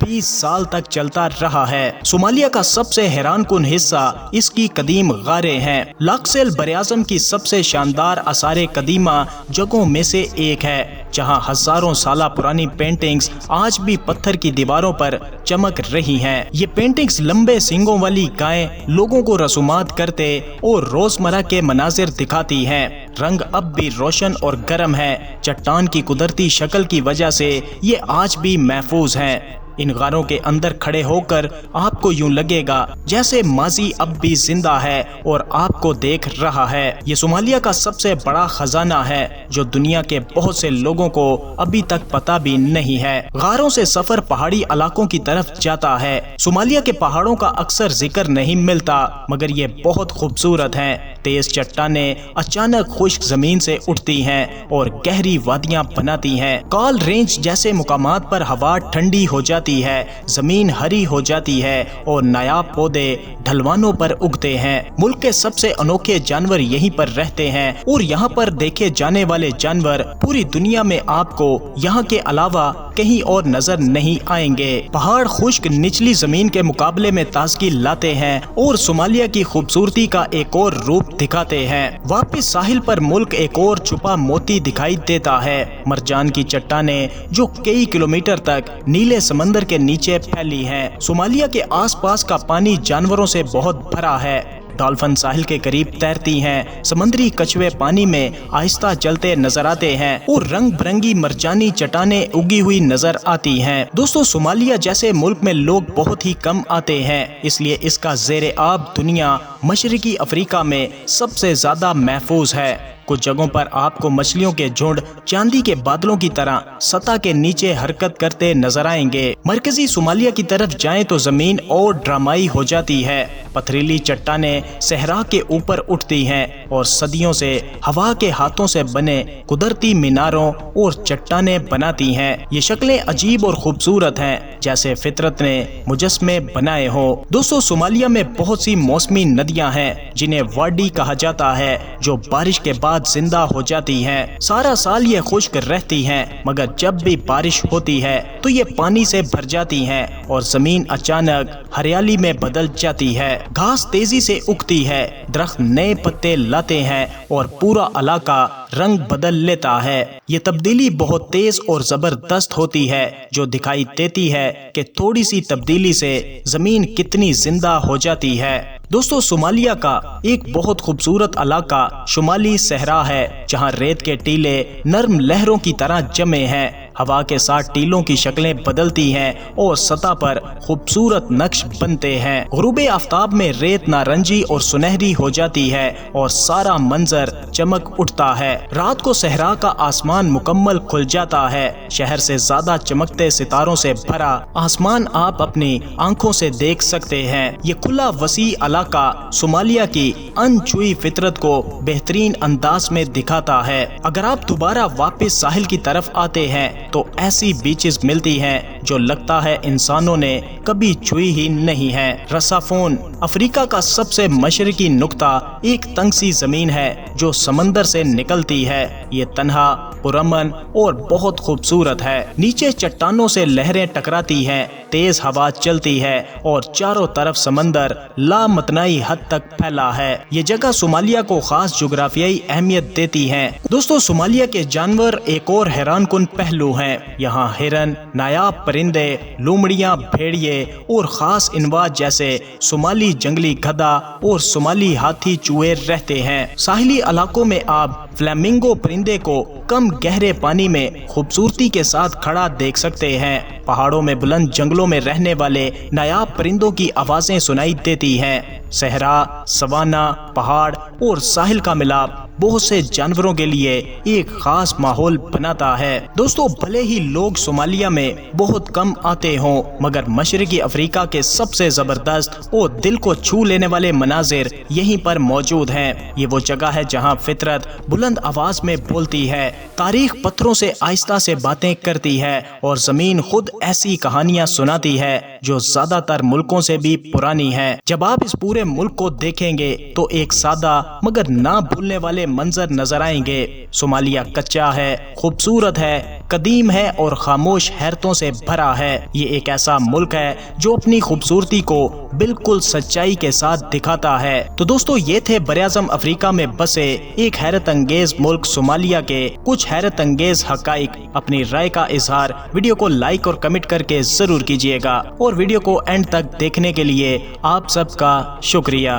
20 سال تک چلتا رہا ہے۔ صومالیہ کا سب سے حیران کن حصہ اس کی قدیم غاریں ہیں۔ لاکسیل براعظم کی سب سے شاندار آثار قدیمہ جگہوں میں سے ایک ہے، جہاں ہزاروں سالہ پرانی پینٹنگز آج بھی پتھر کی دیواروں پر چمک رہی ہیں۔ یہ پینٹنگز لمبے سینگوں والی گائیں لوگوں کو رسومات کرتے اور روزمرہ کے مناظر دکھاتی ہیں۔ رنگ اب بھی روشن اور گرم ہے۔ چٹان کی قدرتی شکل کی وجہ سے یہ آج بھی محفوظ ہیں۔ ان غاروں کے اندر کھڑے ہو کر آپ کو یوں لگے گا جیسے ماضی اب بھی زندہ ہے اور آپ کو دیکھ رہا ہے۔ یہ صومالیہ کا سب سے بڑا خزانہ ہے جو دنیا کے بہت سے لوگوں کو ابھی تک پتہ بھی نہیں ہے۔ غاروں سے سفر پہاڑی علاقوں کی طرف جاتا ہے۔ صومالیہ کے پہاڑوں کا اکثر ذکر نہیں ملتا، مگر یہ بہت خوبصورت ہیں۔ تیز چٹانیں اچانک خشک زمین سے اٹھتی ہیں اور گہری وادیاں بناتی ہیں۔ کال رینج جیسے مقامات پر ہوا ٹھنڈی ہو جاتی ہے، زمین ہری ہو جاتی ہے اور نایاب پودے ڈھلوانوں پر اگتے ہیں۔ ملک کے سب سے انوکھے جانور یہیں پر رہتے ہیں اور یہاں پر دیکھے جانے والے جانور پوری دنیا میں آپ کو یہاں کے علاوہ کہیں اور نظر نہیں آئیں گے۔ پہاڑ خشک نچلی زمین کے مقابلے میں تازگی لاتے ہیں اور صومالیہ کی خوبصورتی کا ایک اور روپ دکھاتے ہیں۔ واپس ساحل پر ملک ایک اور چھپا موتی دکھائی دیتا ہے، مرجان کی چٹانیں جو کئی کلومیٹر تک نیلے سمندر کے نیچے پھیلی ہیں۔ صومالیہ کے آس پاس کا پانی جانوروں سے بہت بھرا ہے۔ ڈالفن ساحل کے قریب تیرتی ہیں، سمندری کچھوے پانی میں آہستہ چلتے نظر آتے ہیں اور رنگ برنگی مرجانی چٹانیں اگی ہوئی نظر آتی ہیں۔ دوستو، صومالیہ جیسے ملک میں لوگ بہت ہی کم آتے ہیں، اس لیے اس کا زیر آب دنیا مشرقی افریقہ میں سب سے زیادہ محفوظ ہے۔ کچھ جگہوں پر آپ کو مچھلیوں کے جھنڈ چاندی کے بادلوں کی طرح سطح کے نیچے حرکت کرتے نظر آئیں گے۔ مرکزی صومالیہ کی طرف جائیں تو زمین اور ڈرامائی ہو جاتی ہے۔ پتھریلی چٹانیں صحرا کے اوپر اٹھتی ہیں اور صدیوں سے ہوا کے ہاتھوں سے بنے قدرتی میناروں اور چٹانیں بناتی ہیں۔ یہ شکلیں عجیب اور خوبصورت ہیں، جیسے فطرت نے مجسمے بنائے ہوں۔ دوستو، صومالیہ میں بہت سی موسمی ندیاں ہیں جنہیں وادی کہا جاتا ہے، جو بارش کے بعد زندہ ہو جاتی ہیں۔ سارا سال یہ خشک رہتی ہیں، مگر جب بھی بارش ہوتی ہے تو یہ پانی سے بھر جاتی ہیں اور زمین اچانک ہریالی میں بدل جاتی ہے۔ گھاس تیزی سے اگتی ہے، درخت نئے پتے لاتے ہیں اور پورا علاقہ رنگ بدل لیتا ہے۔ یہ تبدیلی بہت تیز اور زبردست ہوتی ہے، جو دکھائی دیتی ہے کہ تھوڑی سی تبدیلی سے زمین کتنی زندہ ہو جاتی ہے۔ دوستو، صومالیہ کا ایک بہت خوبصورت علاقہ شمالی صحرا ہے، جہاں ریت کے ٹیلے نرم لہروں کی طرح جمے ہیں۔ ہوا کے ساتھ ٹیلوں کی شکلیں بدلتی ہیں اور سطح پر خوبصورت نقش بنتے ہیں۔ غروب آفتاب میں ریت نارنجی اور سنہری ہو جاتی ہے اور سارا منظر چمک اٹھتا ہے۔ رات کو صحرا کا آسمان مکمل کھل جاتا ہے، شہر سے زیادہ چمکتے ستاروں سے بھرا آسمان آپ اپنی آنکھوں سے دیکھ سکتے ہیں۔ یہ کھلا وسیع علاقہ صومالیہ کی ان چھوئی فطرت کو بہترین انداز میں دکھاتا ہے۔ اگر آپ دوبارہ واپس ساحل کی طرف آتے ہیں تو ایسی بیچز ملتی ہیں جو لگتا ہے انسانوں نے کبھی چھوئی ہی نہیں ہے۔ رسافون افریقہ کا سب سے مشرقی نقطہ ایک تنگ سی زمین ہے جو سمندر سے نکلتی ہے۔ یہ تنہا، پرامن اور بہت خوبصورت ہے۔ نیچے چٹانوں سے لہریں ٹکراتی ہیں، تیز ہوا چلتی ہے اور چاروں طرف سمندر لامتناہی حد تک پھیلا ہے۔ یہ جگہ صومالیہ کو خاص جغرافیائی اہمیت دیتی ہے۔ دوستو، صومالیہ کے جانور ایک اور حیران کن پہلو ہیں۔ یہاں ہرن، نایاب پرندے، لومڑیاں، بھیڑیے اور خاص انواع جیسے صومالی جنگلی گدھا اور صومالی ہاتھی چوہے رہتے ہیں۔ ساحلی علاقوں میں آپ فلیمنگو پرندے کو کم گہرے پانی میں خوبصورتی کے ساتھ کھڑا دیکھ سکتے ہیں۔ پہاڑوں میں بلند جنگلوں میں رہنے والے نایاب پرندوں کی آوازیں سنائی دیتی ہیں۔ صحرا، سوانا، پہاڑ اور ساحل کا ملاپ بہت سے جانوروں کے لیے ایک خاص ماحول بناتا ہے۔ دوستو، بھلے ہی لوگ صومالیہ میں بہت کم آتے ہوں، مگر مشرقی افریقہ کے سب سے زبردست اور دل کو چھو لینے والے مناظر یہیں پر موجود ہیں۔ یہ وہ جگہ ہے جہاں فطرت بلند آواز میں بولتی ہے، تاریخ پتھروں سے آہستہ سے باتیں کرتی ہے اور زمین خود ایسی کہانیاں سناتی ہے جو زیادہ تر ملکوں سے بھی پرانی ہے۔ جب آپ اس پورے ملک کو دیکھیں گے تو ایک سادہ مگر نہ بھولنے والے منظر نظر آئیں گے۔ صومالیہ کچا ہے، خوبصورت ہے، قدیم ہے اور خاموش حیرتوں سے بھرا ہے۔ یہ ایک ایسا ملک ہے جو اپنی خوبصورتی کو بالکل سچائی کے ساتھ دکھاتا ہے۔ تو دوستو یہ تھے براعظم افریقہ میں بسے ایک حیرت انگیز ملک صومالیہ کے کچھ حیرت انگیز حقائق۔ اپنی رائے کا اظہار ویڈیو کو لائک اور کمنٹ کر کے ضرور کیجیے گا، اور ویڈیو کو اینڈ تک دیکھنے کے لیے آپ سب کا شکریہ۔